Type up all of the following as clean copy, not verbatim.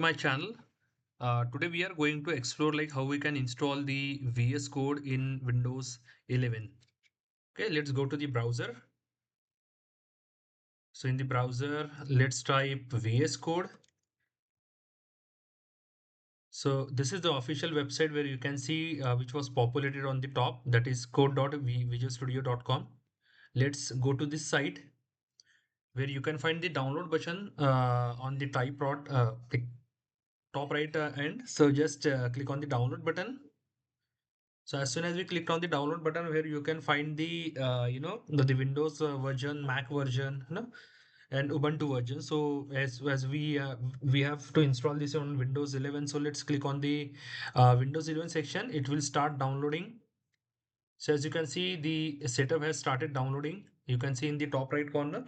My channel. Today we are going to explore like how we can install the VS Code in Windows 11. Okay, let's go to the browser. So in the browser, let's type VS Code. So this is the official website where you can see which was populated on the top, that is code.visualstudio.com. Let's go to this site where you can find the download button on the the top right end. So just click on the download button. So as soon as we clicked on the download button where you can find the the Windows version, Mac version, and Ubuntu version. So as we have to install this on Windows 11. So let's click on the Windows 11 section. It will start downloading. So as you can see, the setup has started downloading. You can see in the top right corner.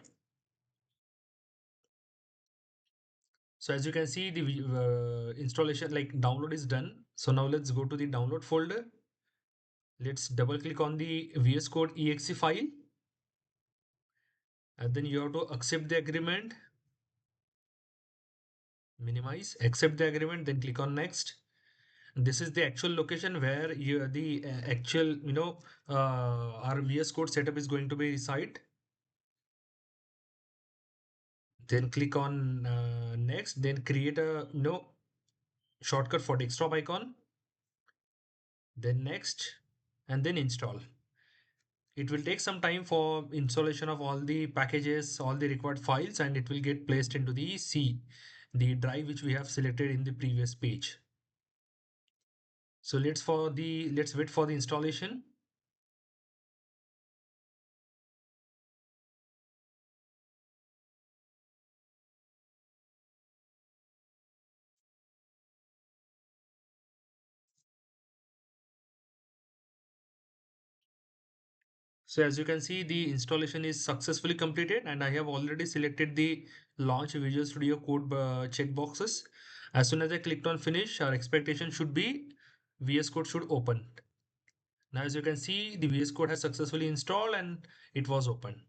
So as you can see, the installation like download is done. So now let's go to the download folder. Let's double click on the VS Code exe file, and then you have to accept the agreement, minimize, accept the agreement, then click on next. This is the actual location where the actual our VS Code setup is going to be reside. Then click on next, then create a shortcut for desktop icon, then next, and then install. It will take some time for installation of all the packages, all the required files, and it will get placed into the the drive which we have selected in the previous page. So let's wait for the installation. So as you can see, the installation is successfully completed, and I have already selected the launch Visual Studio Code checkboxes. As soon as I clicked on finish, our expectation should be VS Code should open. Now as you can see, the VS Code has successfully installed and it was open.